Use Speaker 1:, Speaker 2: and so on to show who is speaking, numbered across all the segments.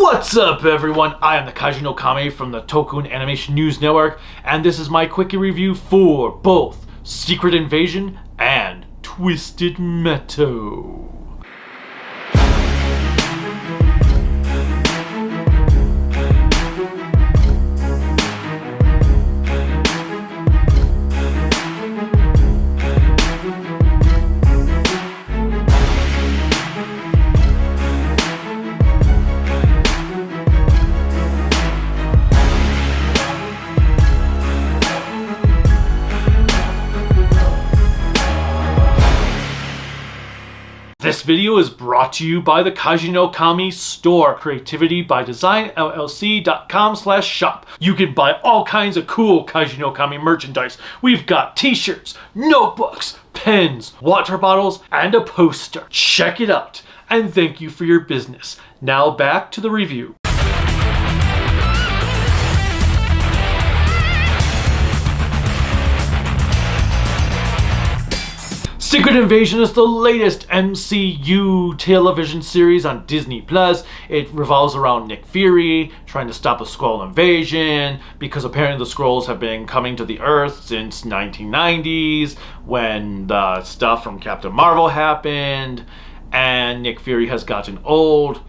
Speaker 1: What's up, everyone? I am the Kaiju no Kame from the Toku Animation News Network, and this is my Quickie review for both Secret Invasion and Twisted Metal. This video is brought to you by the Kaiju no Kami store, creativity by design llc.com/shop. You can buy all kinds of cool Kaiju no Kami merchandise. We've got t-shirts, notebooks, pens, water bottles, and a poster. Check it out, and thank you for your business. Now back to the review. Secret Invasion is the latest MCU television series on Disney+. It revolves around Nick Fury trying to stop a Skrull invasion because apparently the Skrulls have been coming to the Earth since 1990s when the stuff from Captain Marvel happened, and Nick Fury has gotten old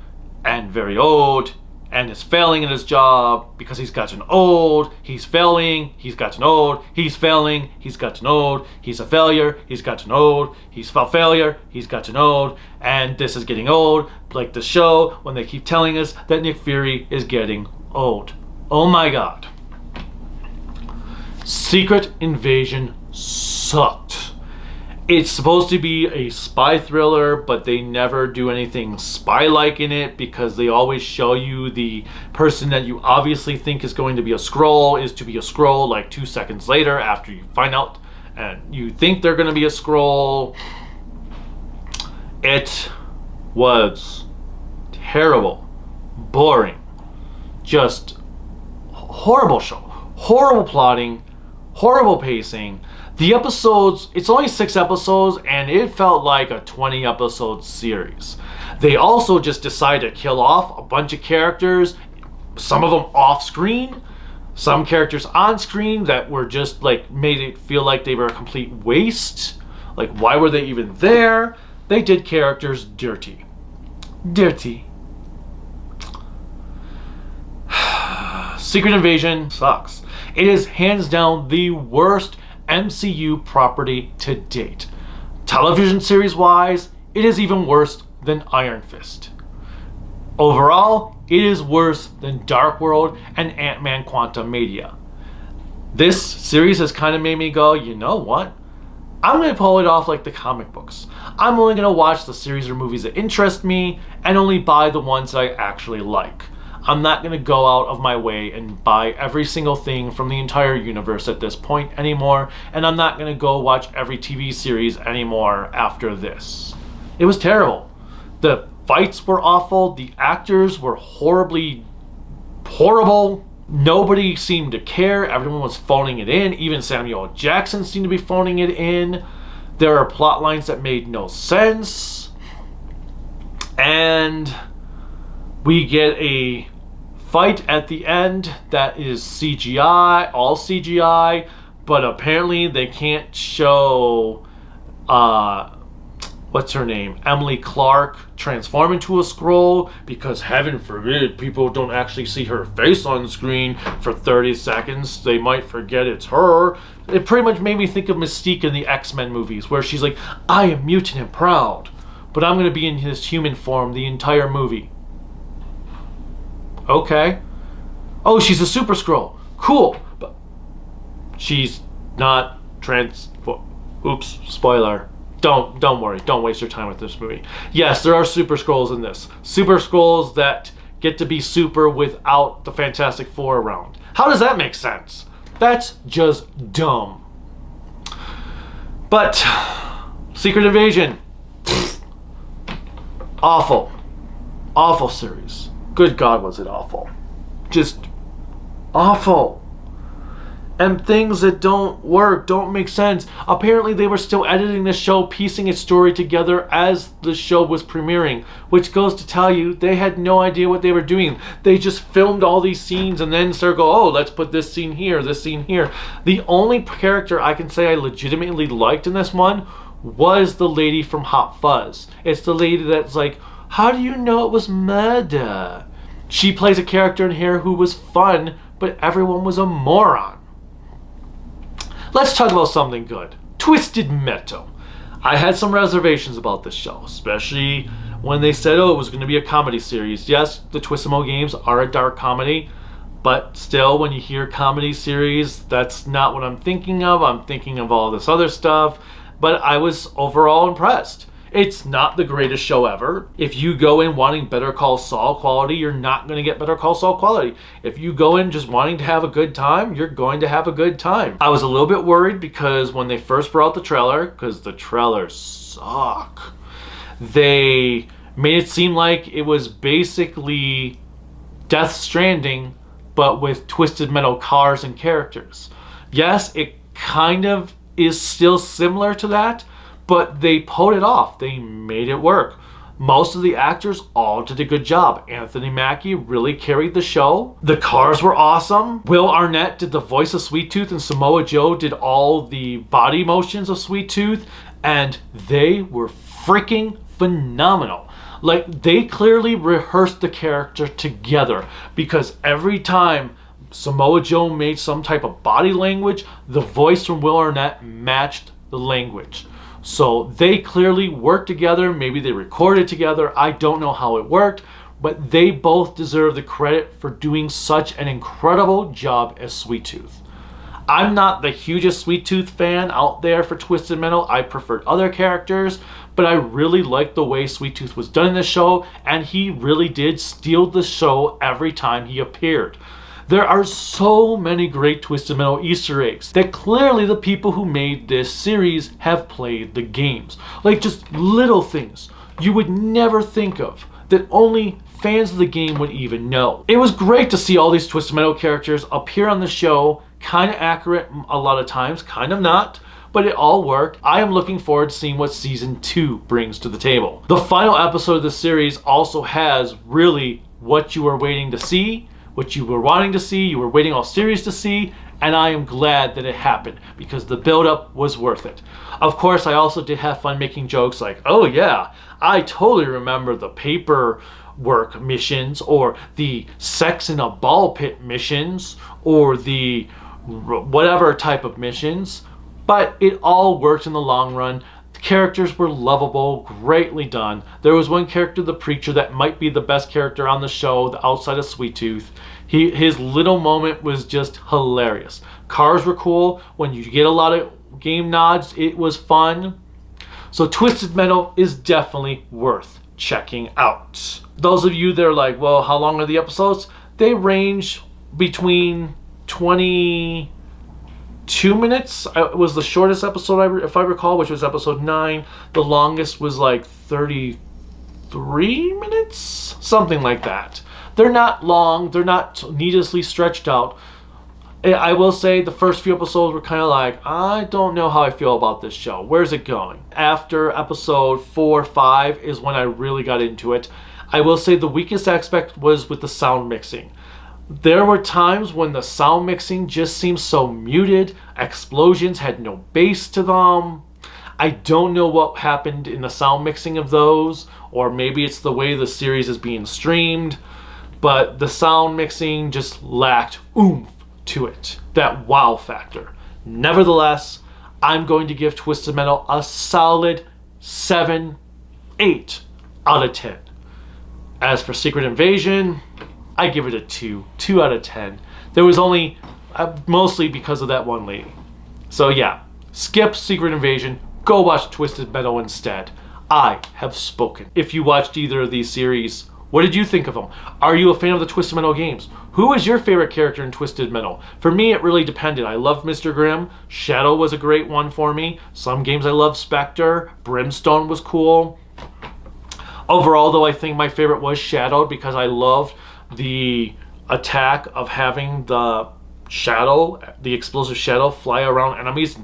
Speaker 1: and very old and is failing in his job because he's gotten old, he's failing, he's gotten old, he's failing, he's gotten old, he's a failure, he's gotten old, he's a failure, he's gotten old, and this is getting old, like the show when they keep telling us that Nick Fury is getting old. Oh my god. Secret Invasion sucked. It's supposed to be a spy thriller, but they never do anything spy-like in it because they always show you the person that you obviously think is going to be a Skrull is to be a Skrull like 2 seconds later after you find out and you think they're going to be a Skrull. It was terrible, boring, just horrible show, horrible plotting, horrible pacing. The episodes, it's only 6 episodes, and it felt like a 20 episode series. They also just decided to kill off a bunch of characters, some of them off screen, some characters on screen that were just like, made it feel like they were a complete waste. Like, why were they even there? They did characters dirty. Dirty. Secret Invasion sucks. It is hands down the worst MCU property to date. Television series wise, it is even worse than Iron Fist. Overall, it is worse than Dark World and Ant-Man Quantumania. This series has kind of made me go, you know what? I'm going to pull it off like the comic books. I'm only going to watch the series or movies that interest me and only buy the ones that I actually like. I'm not going to go out of my way and buy every single thing from the entire universe at this point anymore, and I'm not going to go watch every TV series anymore after this. It was terrible. The fights were awful. The actors were horribly horrible. Nobody seemed to care. Everyone was phoning it in. Even Samuel L. Jackson seemed to be phoning it in. There are plot lines that made no sense. And we get a fight at the end that is CGI, all CGI, but apparently they can't show what's her name, Emily Clark, transform into a Skrull because heaven forbid people don't actually see her face on screen for 30 seconds. They might forget it's her. It pretty much made me think of Mystique in the X-Men movies where she's like, I am mutant and proud, but I'm going to be in his human form the entire movie. Okay. Oh, she's a Super Skrull. Cool. But she's not oops, spoiler. Don't worry. Don't waste your time with this movie. Yes, there are Super Skrulls in this. Super Skrulls that get to be super without the Fantastic Four around. How does that make sense? That's just dumb. But Secret Invasion. Awful. Awful series. Good God, was it awful. Just awful. and things that don't work, don't make sense. Apparently they were still editing the show, piecing its story together as the show was premiering, which goes to tell you they had no idea what they were doing. They just filmed all these scenes and then started go, oh, let's put this scene here, this scene here. The only character I can say I legitimately liked in this one was the lady from Hot Fuzz. It's the lady that's like, how do you know it was murder? She plays a character in here who was fun, but everyone was a moron. Let's talk about something good. Twisted Metal. I had some reservations about this show, especially when they said, oh, it was going to be a comedy series. Yes, the Twisted Metal games are a dark comedy, but still, when you hear comedy series, that's not what I'm thinking of. I'm thinking of all this other stuff, but I was overall impressed. It's not the greatest show ever. If you go in wanting Better Call Saul quality, you're not going to get Better Call Saul quality. If you go in just wanting to have a good time, you're going to have a good time. I was a little bit worried because when they first brought out the trailer, because the trailers suck, they made it seem like it was basically Death Stranding, but with Twisted Metal cars and characters. Yes, it kind of is still similar to that, but they pulled it off. They made it work. Most of the actors all did a good job. Anthony Mackie really carried the show. The cars were awesome. Will Arnett did the voice of Sweet Tooth, and Samoa Joe did all the body motions of Sweet Tooth, and they were freaking phenomenal. Like, they clearly rehearsed the character together, because every time Samoa Joe made some type of body language, the voice from Will Arnett matched the language. So they clearly worked together. Maybe they recorded together. I don't know how it worked, but they both deserve the credit for doing such an incredible job as Sweet Tooth. I'm not the hugest Sweet Tooth fan out there for Twisted Metal. I preferred other characters, but I really liked the way Sweet Tooth was done in the show, and he really did steal the show every time he appeared. There are so many great Twisted Metal Easter eggs that clearly the people who made this series have played the games. Like, just little things you would never think of that only fans of the game would even know. It was great to see all these Twisted Metal characters appear on the show, kind of accurate a lot of times, kind of not, but it all worked. I am looking forward to seeing what Season 2 brings to the table. The final episode of the series also has really what you were waiting to see, what you were wanting to see, you were waiting all series to see, and I am glad that it happened because the build-up was worth it. Of course, I also did have fun making jokes like, oh yeah, I totally remember the paperwork missions, or the sex in a ball pit missions, or the whatever type of missions, but it all worked in the long run. Characters were lovable, greatly done. There was one character, the preacher, that might be the best character on the show, the outside of Sweet Tooth. His little moment was just hilarious. Cars were cool. When you get a lot of game nods, it was fun. So Twisted Metal is definitely worth checking out. Those of you that are like, well, how long are the episodes? They range between 22 minutes was the shortest episode, if I recall, which was episode 9. The longest was like 33 minutes, something like that. They're not long. They're not needlessly stretched out. I will say the first few episodes were kind of like, I don't know how I feel about this show. Where's it going? After episode 4, 5 is when I really got into it. I will say the weakest aspect was with the sound mixing. There were times when the sound mixing just seemed so muted. Explosions had no bass to them. I don't know what happened in the sound mixing of those, or maybe it's the way the series is being streamed, but the sound mixing just lacked oomph to it, that wow factor. Nevertheless, I'm going to give Twisted Metal a solid 7, 8 out of 10. As for Secret Invasion, I give it a 2 out of 10. There was only, mostly because of that one lady. So yeah, skip Secret Invasion, go watch Twisted Metal instead. I have spoken. If you watched either of these series, what did you think of them? Are you a fan of the Twisted Metal games? Who is your favorite character in Twisted Metal? For me, it really depended. I loved Mr. Grimm. Shadow was a great one for me. Some games I loved Spectre. Brimstone was cool. Overall, though, I think my favorite was Shadow because I loved the attack of having the shadow, the explosive shadow, fly around enemies.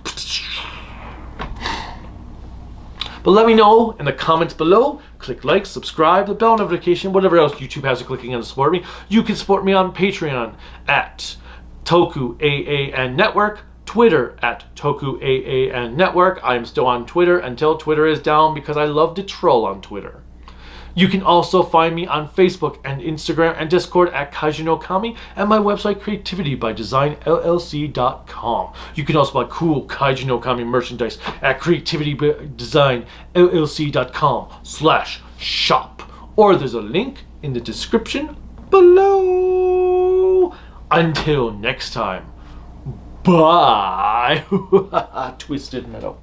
Speaker 1: But let me know in the comments below. Click like, subscribe, the bell notification, whatever else YouTube has you clicking on to support me. You can support me on Patreon at Toku AAN Network, Twitter at Toku AAN Network. I am still on Twitter until Twitter is down because I love to troll on Twitter. You can also find me on Facebook and Instagram and Discord at Kaiju no Kami and my website creativitybydesignllc.com. You can also buy cool Kaiju no Kami merchandise at creativitybydesignllc.com/shop, or there's a link in the description below. Until next time, bye. Twisted Metal.